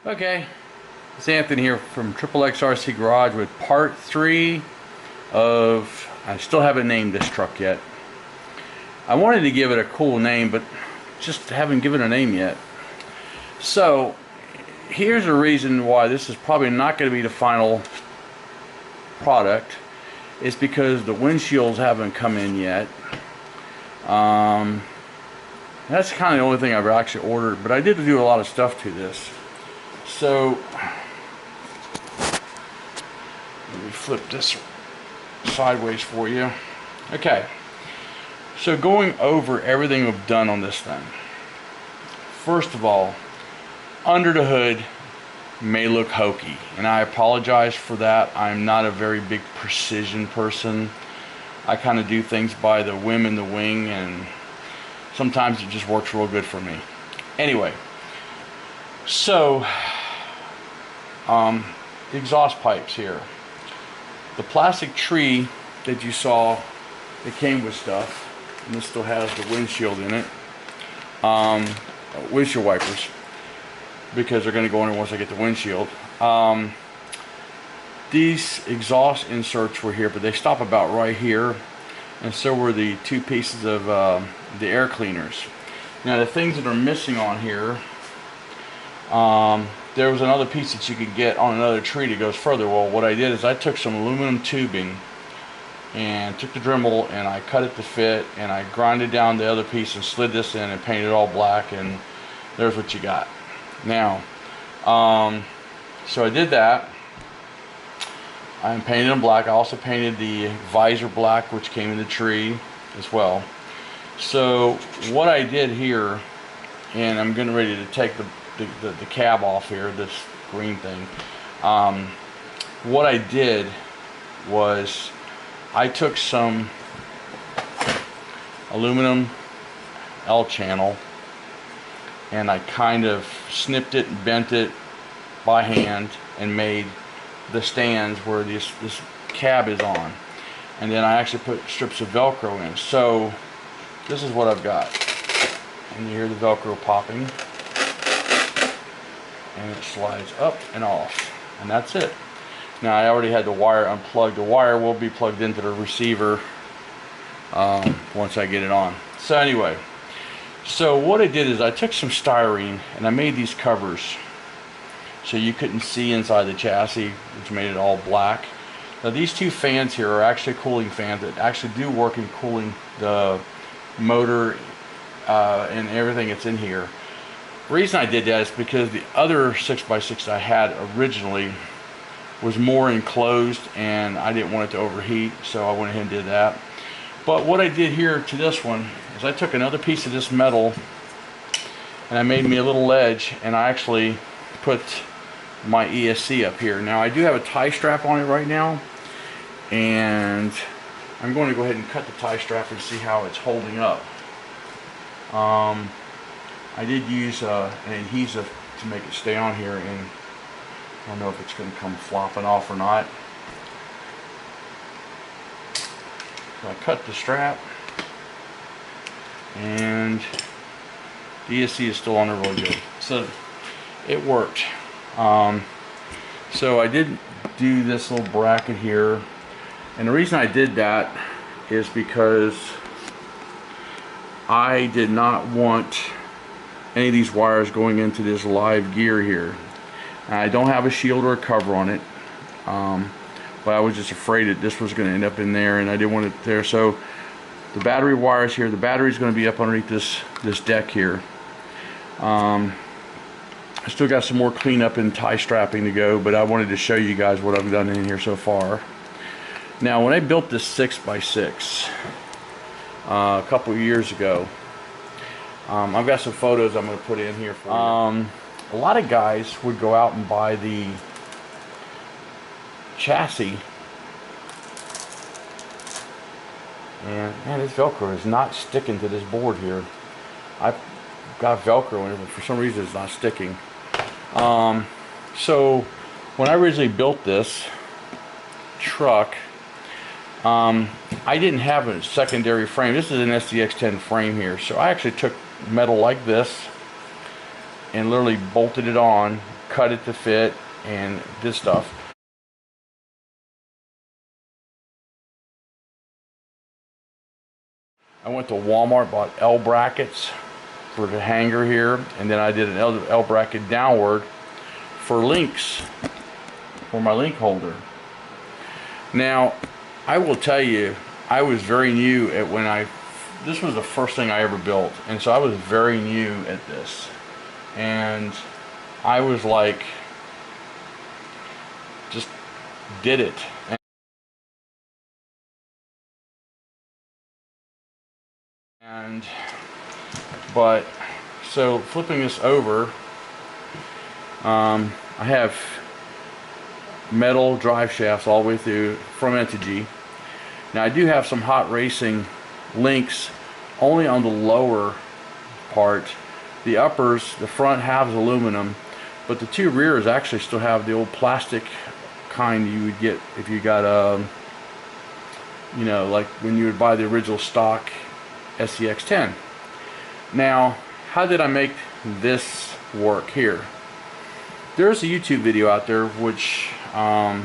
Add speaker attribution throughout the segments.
Speaker 1: Okay, it's Anthony here from XXRC Garage with part 3 of, I still haven't named this truck yet. I wanted to give it a cool name, but just haven't given a name yet. So, here's a reason why this is probably not going to be the final product. It's because the windshields haven't come in yet. That's kind of the only thing I've actually ordered, but I did do a lot of stuff to this. So, let me flip this sideways for you. Okay, so going over everything we've done on this thing. First of all, under the hood may look hokey, and I apologize for that. I'm not a very big precision person. I kind of do things by the whim and the wing, and sometimes it just works real good for me. Anyway, so the exhaust pipes here, the plastic tree that you saw that came with stuff, and this still has the windshield in it, windshield wipers, because they're going to go in there once I get the windshield. These exhaust inserts were here, but they stop about right here, and so were the two pieces of the air cleaners. Now the things that are missing on here, there was another piece that you could get on another tree that goes further. Well, what I did is I took some aluminum tubing and took the Dremel and I cut it to fit, and I grinded down the other piece and slid this in and painted it all black, and there's what you got. Now, so I did that. I painted them black. I also painted the visor black, which came in the tree as well. So what I did here, and I'm getting ready to take the cab off here, this green thing. What I did was I took some aluminum L channel and I kind of snipped it and bent it by hand and made the stands where this cab is on, and then I actually put strips of Velcro in. So this is what I've got, and you hear the Velcro popping, and it slides up and off, and that's it. Now I already had the wire unplugged. The wire will be plugged into the receiver once I get it on. So anyway, so what I did is I took some styrene and I made these covers so you couldn't see inside the chassis, which made it all black. Now these two fans here are actually cooling fans that actually do work in cooling the motor and everything that's in here. The reason I did that is because the other 6x6 I had originally was more enclosed and I didn't want it to overheat, so I went ahead and did that. But what I did here to this one is I took another piece of this metal and I made me a little ledge, and I actually put my ESC up here. Now I do have a tie strap on it right now, and I'm going to go ahead and cut the tie strap and see how it's holding up. I did use an adhesive to make it stay on here, and I don't know if it's going to come flopping off or not. So I cut the strap, and the ESC is still on there really good. So it worked. So I did do this little bracket here, and the reason I did that is because I did not want any of these wires going into this live gear here. I don't have a shield or a cover on it, but I was just afraid that this was going to end up in there, and I didn't want it there. So the battery wires here, the battery is going to be up underneath this deck here. I still got some more cleanup and tie strapping to go, but I wanted to show you guys what I've done in here so far. Now when I built this 6x6 a couple of years ago, I've got some photos I'm going to put in here for you. A lot of guys would go out and buy the chassis, and man, this Velcro is not sticking to this board here. I've got Velcro in it, but for some reason it's not sticking. So when I originally built this truck, I didn't have a secondary frame. This is an SCX10 frame here, so I actually took metal like this and literally bolted it on, cut it to fit, and this stuff. I went to Walmart, bought L brackets for the hanger here, and then I did an L bracket downward for links, for my link holder. Now, I will tell you, I was very new at this was the first thing I ever built, and so I was very new at this, and I was like, just did it. But so flipping this over, I have metal drive shafts all the way through from Entity. Now I do have some hot racing links only on the lower part. The uppers, the front halves aluminum, but the two rears actually still have the old plastic kind you would get if you got you know, like when you would buy the original stock SCX10. Now, how did I make this work here? There's a YouTube video out there which I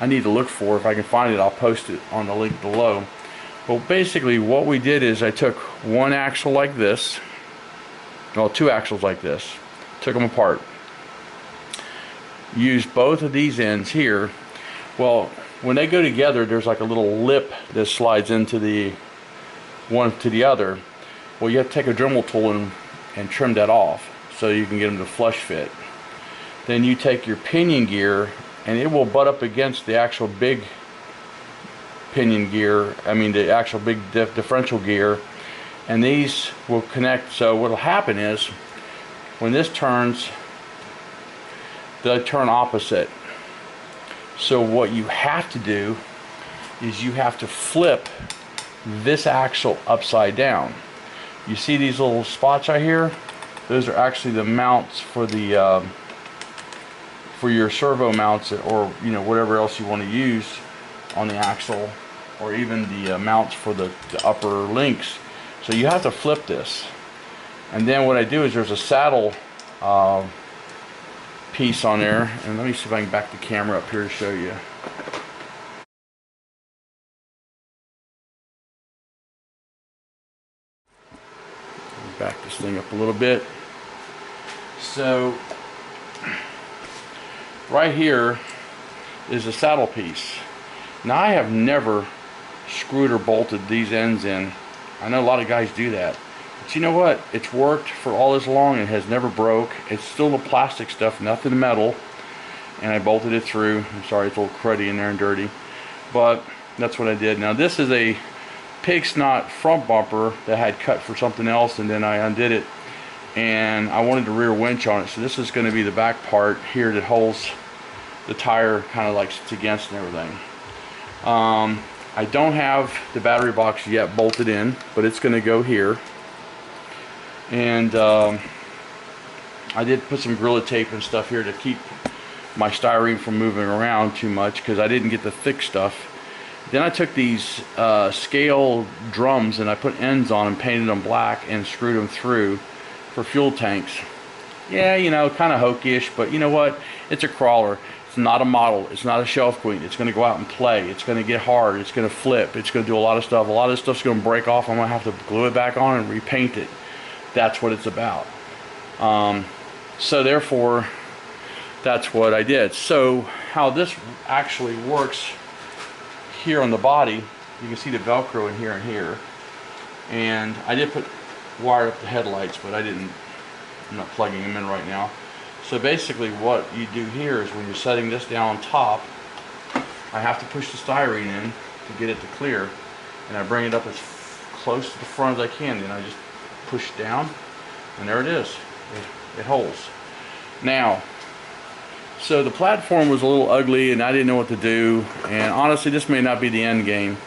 Speaker 1: need to look for. If I can find it, I'll post it on the link below. But basically what we did is I took one axle like this, well, two axles like this, took them apart, used both of these ends here. Well, when they go together, there's like a little lip that slides into the one to the other. Well, you have to take a Dremel tool and trim that off so you can get them to flush fit. Then you take your pinion gear, and it will butt up against the actual big pinion gear, I mean the actual big differential gear, and these will connect. So what will happen is when this turns, they'll turn opposite. So what you have to do is you have to flip this axle upside down. You see these little spots right here? Those are actually the mounts for the for your servo mounts, or you know, whatever else you want to use on the axle, or even the mounts for the upper links. So you have to flip this, and then what I do is there's a saddle piece on there, and let me see if I can back the camera up here to show you. Back this thing up a little bit. So right here is a saddle piece. Now I have never screwed or bolted these ends in. I know a lot of guys do that, but you know what? It's worked for all this long and has never broke. It's still the plastic stuff, nothing metal, and I bolted it through. I'm sorry, it's a little cruddy in there and dirty, but that's what I did. Now this is a pig snot front bumper that I had cut for something else, and then I undid it, and I wanted the rear winch on it. So this is going to be the back part here that holds the tire, kind of like sits against and everything. I don't have the battery box yet bolted in, but it's going to go here. And I did put some Gorilla Tape and stuff here to keep my styrene from moving around too much, because I didn't get the thick stuff. Then I took these scale drums and I put ends on them, painted them black, and screwed them through for fuel tanks. Yeah, you know, kind of hokey-ish, but you know what? It's a crawler. It's not a model. It's not a shelf queen. It's going to go out and play. It's going to get hard. It's going to flip. It's going to do a lot of stuff. A lot of this stuff's going to break off. I'm going to have to glue it back on and repaint it. That's what it's about. So therefore, that's what I did. So how this actually works here on the body, you can see the Velcro in here and here. And I did put wire up the headlights, but I'm not plugging them in right now. So basically what you do here is when you're setting this down on top, I have to push the styrene in to get it to clear, and I bring it up as close to the front as I can, then I just push down, and there it is. It holds. Now, so the platform was a little ugly and I didn't know what to do, and honestly this may not be the end game,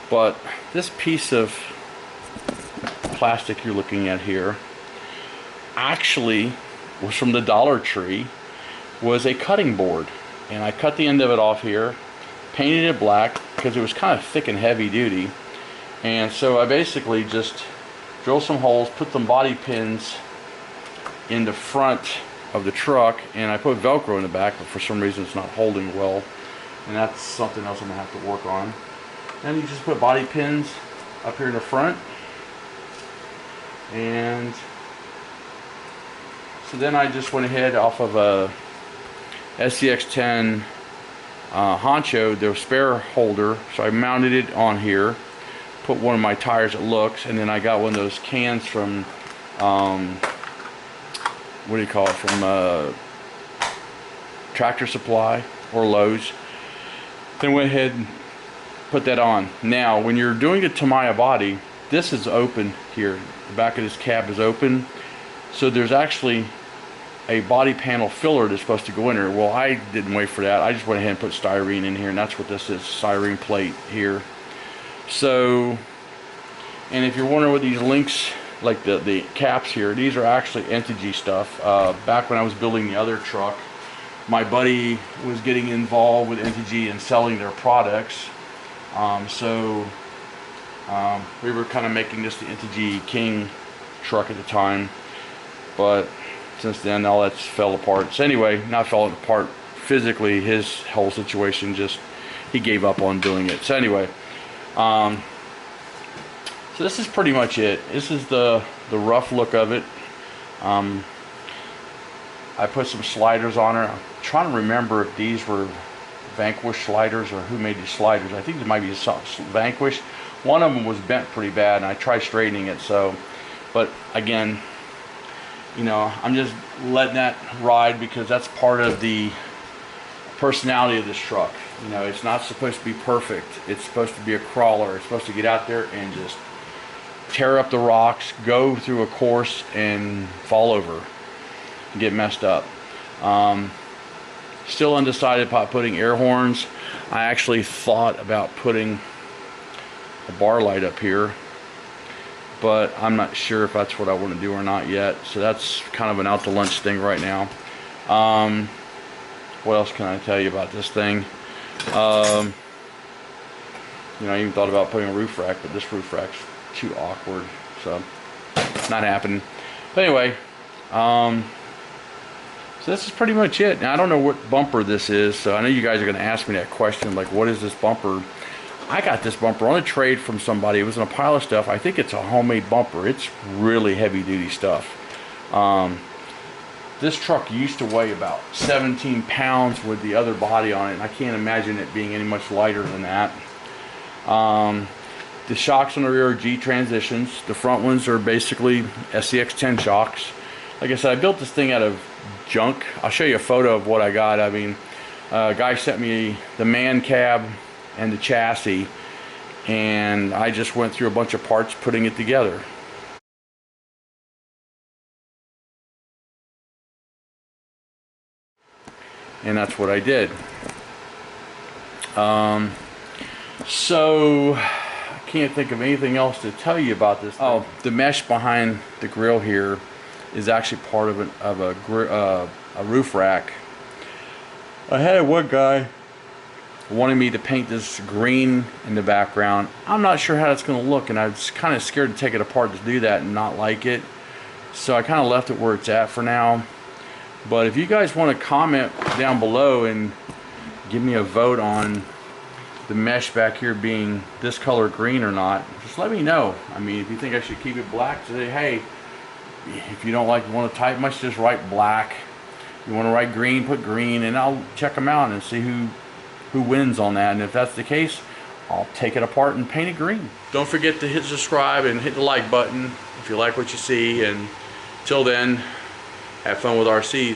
Speaker 1: but this piece of plastic you're looking at here actually was from the Dollar Tree, was a cutting board, and I cut the end of it off here, painted it black because it was kind of thick and heavy duty, and so I basically just drilled some holes, put some bobby pins in the front of the truck, and I put Velcro in the back, but for some reason it's not holding well, and that's something else I'm gonna have to work on. Then you just put body pins up here in the front, and so then I just went ahead off of a SCX10 honcho, the spare holder, so I mounted it on here, put one of my tires that looks, and then I got one of those cans from what do you call it, from Tractor Supply or Lowe's. Then went ahead and put that on. Now when you're doing the Tamiya body, this is open here, the back of this cab is open, so there's actually a body panel filler that's supposed to go in there. Well, I didn't wait for that. I just went ahead and put styrene in here, and that's what this is, styrene plate here. So, and if you're wondering what these links, like the caps here, these are actually Entity stuff. Back when I was building the other truck, my buddy was getting involved with Entity and selling their products. We were kind of making this the Entity King truck at the time, but since then all that's fell apart. So anyway, not falling apart physically, his whole situation just, he gave up on doing it. So anyway, so this is pretty much it. This is the rough look of it. I put some sliders on it. I'm trying to remember if these were Vanquish sliders or who made these sliders. I think it might be Vanquish. One of them was bent pretty bad, and I tried straightening it. So, but again, you know, I'm just letting that ride because that's part of the personality of this truck. You know, it's not supposed to be perfect. It's supposed to be a crawler. It's supposed to get out there and just tear up the rocks, go through a course, and fall over and get messed up. Still undecided about putting air horns. I actually thought about putting a bar light up here, but I'm not sure if that's what I want to do or not yet. So that's kind of an out to lunch thing right now. What else can I tell you about this thing? You know, I even thought about putting a roof rack, but this roof rack's too awkward, so not happening. But anyway, so this is pretty much it. Now I don't know what bumper this is, so I know you guys are going to ask me that question, like, what is this bumper? I got this bumper on a trade from somebody. It was in a pile of stuff. I think it's a homemade bumper. It's really heavy duty stuff. This truck used to weigh about 17 pounds with the other body on it, and I can't imagine it being any much lighter than that. The shocks on the rear are G transitions. The front ones are basically SCX10 shocks. Like I said, I built this thing out of junk. I'll show you a photo of what I got. I mean, a guy sent me the man cab and the chassis, and I just went through a bunch of parts putting it together. And that's what I did. So I can't think of anything else to tell you about this thing. Oh, the mesh behind the grill here is actually part of a roof rack. I had one guy wanted me to paint this green in the background. I'm not sure how that's going to look, and I was kind of scared to take it apart to do that and not like it. So I kind of left it where it's at for now. But if you guys want to comment down below and give me a vote on the mesh back here being this color green or not, just let me know. I mean, if you think I should keep it black, say, hey, if you don't want to type much, just write black. If you want to write green, put green, and I'll check them out and see who wins on that. And if that's the case, I'll take it apart and paint it green. Don't forget to hit subscribe and hit the like button if you like what you see. And till then, have fun with RCs.